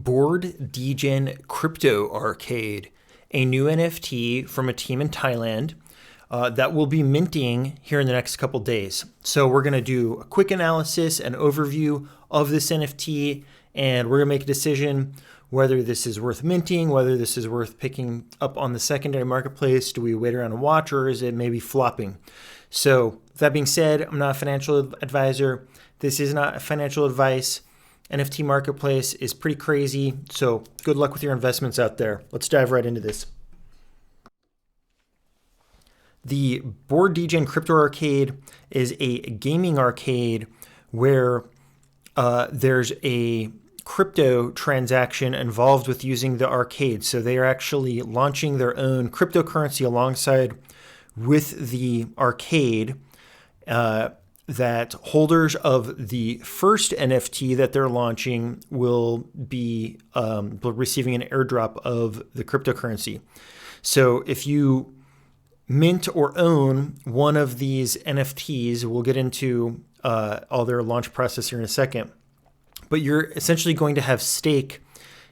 Degen Crypto Arcade, a new NFT from a team in Thailand that will be minting here in the next couple days. So we're going to do a quick analysis and overview of this NFT, and we're going to make a decision whether this is worth minting, whether this is worth picking up on the secondary marketplace. Do we wait around and watch, or is it maybe flopping? So that being said, I'm not a financial advisor. This is not financial advice. NFT marketplace is pretty crazy. So good luck with your investments out there. Let's dive right into this. The Degen Crypto Arcade is a gaming arcade where there's a crypto transaction involved with using the arcade. So they are actually launching their own cryptocurrency alongside with the arcade that holders of the first NFT that they're launching will be receiving an airdrop of the cryptocurrency. So if you mint or own one of these NFTs, we'll get into all their launch process here in a second, but you're essentially going to have stake.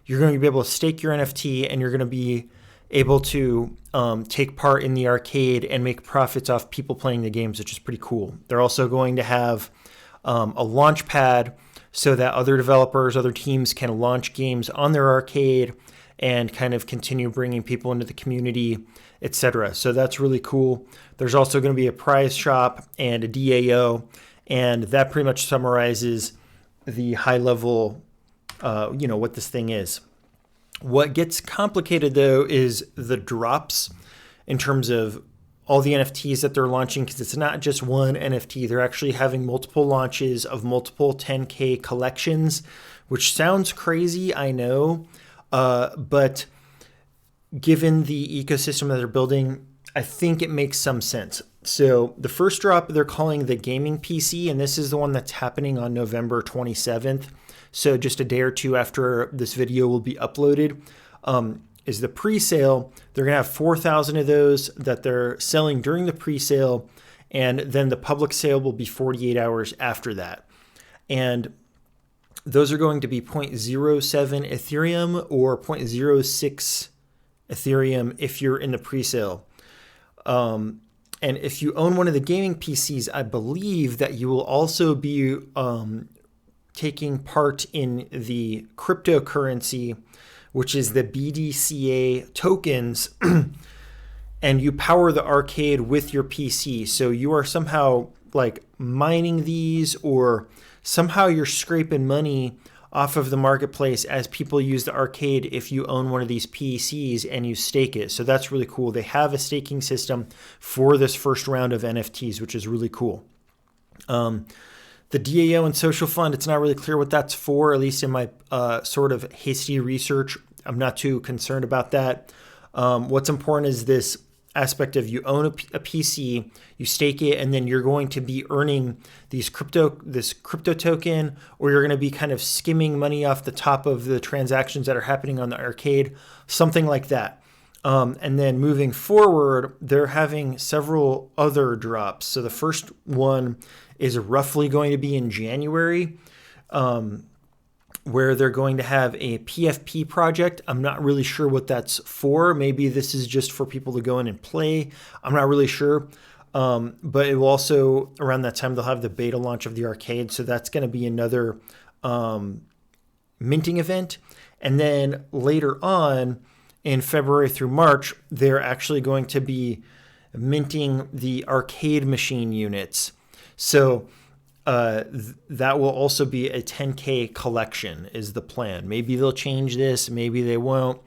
You're going to be able to stake your NFT, and you're going to be able to take part in the arcade and make profits off people playing the games, which is pretty cool. They're also going to have a launchpad so that other developers, other teams can launch games on their arcade and kind of continue bringing people into the community, etc. So that's really cool. There's also going to be a prize shop and a DAO, and that pretty much summarizes the high level, what this thing is. What gets complicated, though, is the drops in terms of all the NFTs that they're launching, because it's not just one NFT. They're actually having multiple launches of multiple 10K collections, which sounds crazy, I know. But given the ecosystem that they're building, I think it makes some sense. So the first drop they're calling the gaming PC, and this is the one that's happening on November 27th. So just a day or two after this video will be uploaded, is the pre-sale. They're going to have 4,000 of those that they're selling during the pre-sale, and then the public sale will be 48 hours after that. And those are going to be 0.07 Ethereum or 0.06 Ethereum if you're in the pre-sale. And if you own one of the gaming PCs, I believe that you will also be taking part in the cryptocurrency, which is the BDCA tokens, and you power the arcade with your PC. So you are somehow like mining these, or somehow you're scraping money off of the marketplace as people use the arcade if you own one of these PCs and you stake it. So that's really cool. They have a staking system for this first round of NFTs, which is really cool. The DAO and social fund, it's not really clear what that's for, at least in my sort of hasty research. I'm not too concerned about that. What's important is this aspect of you own a PC, you stake it, and then you're going to be earning this crypto token, or you're going to be kind of skimming money off the top of the transactions that are happening on the arcade, something like that. And then moving forward, they're having several other drops. So the first one is roughly going to be in January, where they're going to have a PFP project. I'm not really sure what that's for. Maybe this is just for people to go in and play. I'm not really sure. But it will also, around that time, they'll have the beta launch of the arcade. So that's going to be another minting event. And then later on in February through March, they're actually going to be minting the arcade machine units. So that will also be a 10K collection is the plan. Maybe they'll change this, maybe they won't.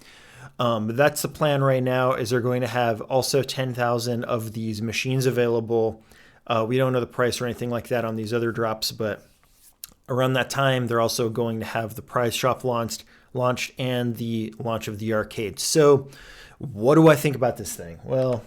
But that's the plan right now, is they're going to have also 10,000 of these machines available. We don't know the price or anything like that on these other drops, but around that time, they're also going to have the prize shop launched and the launch of the arcade. So what do I think about this thing? Well,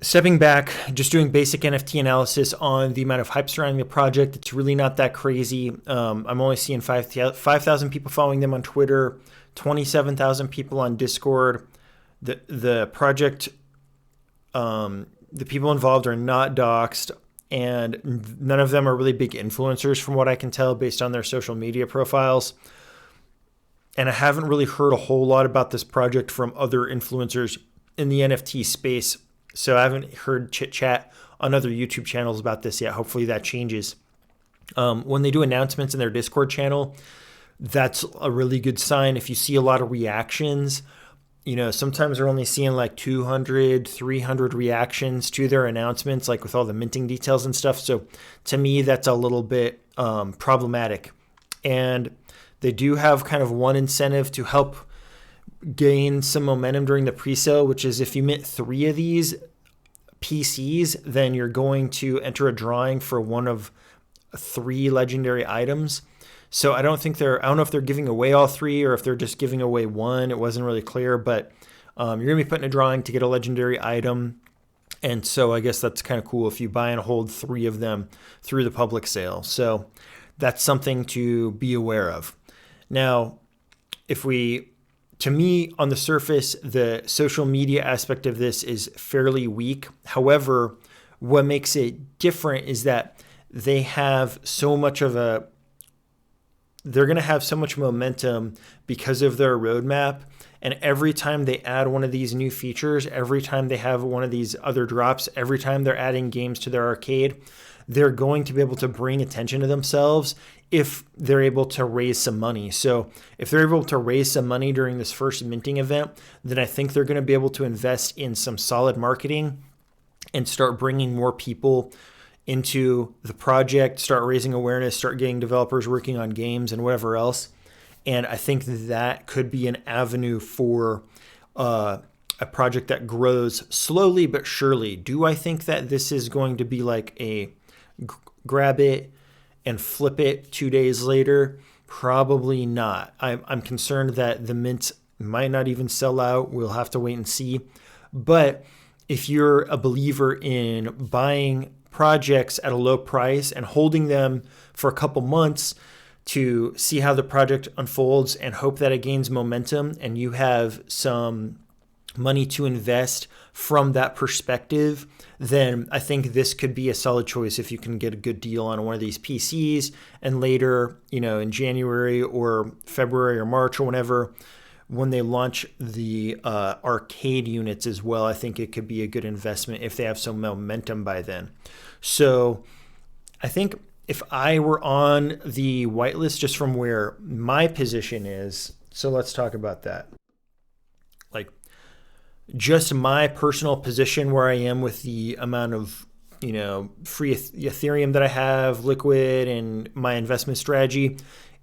stepping back, just doing basic NFT analysis on the amount of hype surrounding the project, it's really not that crazy. I'm only seeing 5,000 people following them on Twitter, 27,000 people on Discord. The project, the people involved are not doxxed. and none of them are really big influencers from what I can tell based on their social media profiles. And I haven't really heard a whole lot about this project from other influencers in the NFT space. So I haven't heard chit chat on other YouTube channels about this yet. Hopefully that changes. When they do announcements in their Discord channel, that's a really good sign. If you see a lot of reactions, sometimes they're only seeing like 200, 300 reactions to their announcements, like with all the minting details and stuff. So to me, that's a little bit problematic. And they do have kind of one incentive to help gain some momentum during the pre-sale, which is if you mint 3 of these PCs, then you're going to enter a drawing for one of 3 legendary items. So I don't know if they're giving away all 3 or if they're just giving away 1. It wasn't really clear, but you're going to be putting a drawing to get a legendary item. And so I guess that's kind of cool if you buy and hold 3 of them through the public sale. So that's something to be aware of. Now, to me, on the surface, the social media aspect of this is fairly weak. However, what makes it different is that they're going to have so much momentum because of their roadmap. And every time they add one of these new features, every time they have one of these other drops, every time they're adding games to their arcade, they're going to be able to bring attention to themselves if they're able to raise some money. So if they're able to raise some money during this first minting event, then I think they're going to be able to invest in some solid marketing and start bringing more people into the project, start raising awareness, start getting developers working on games and whatever else. And I think that could be an avenue for a project that grows slowly but surely. Do I think that this is going to be like a grab it and flip it 2 days later? Probably not. I'm concerned that the mint might not even sell out. We'll have to wait and see. But if you're a believer in buying projects at a low price and holding them for a couple months to see how the project unfolds and hope that it gains momentum and you have some money to invest from that perspective, then I think this could be a solid choice if you can get a good deal on one of these PCs. And later, in January or February or March or whenever, when they launch the arcade units as well, I think it could be a good investment if they have some momentum by then. So I think if I were on the whitelist, just from where my position is, so let's talk about that. Like just my personal position where I am with the amount of free Ethereum that I have, liquid, and my investment strategy,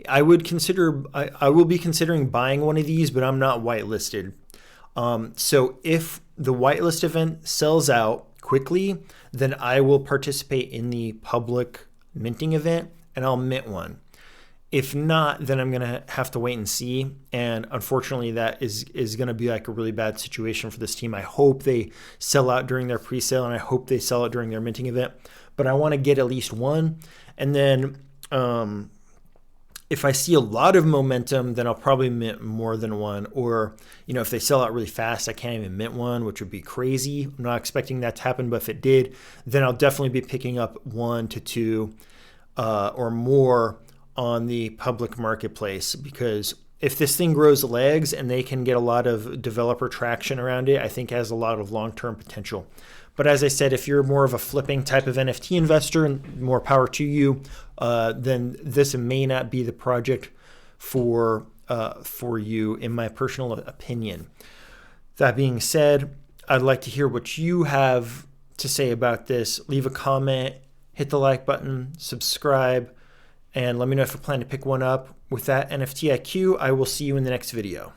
I will be considering buying one of these, but I'm not whitelisted. So if the whitelist event sells out quickly, then I will participate in the public minting event and I'll mint one. If not, then I'm going to have to wait and see. And unfortunately, that is going to be like a really bad situation for this team. I hope they sell out during their pre-sale and I hope they sell out during their minting event. But I want to get at least one. And then if I see a lot of momentum, then I'll probably mint more than one. Or, if they sell out really fast, I can't even mint one, which would be crazy. I'm not expecting that to happen. But if it did, then I'll definitely be picking up 1 to 2 or more on the public marketplace, because if this thing grows legs and they can get a lot of developer traction around it, I think it has a lot of long-term potential. But as I said, if you're more of a flipping type of NFT investor, and more power to you, then this may not be the project for you, in my personal opinion. That being said, I'd like to hear what you have to say about this. Leave a comment, hit the like button, subscribe, and let me know if you plan to pick one up. With that, NFT IQ, I will see you in the next video.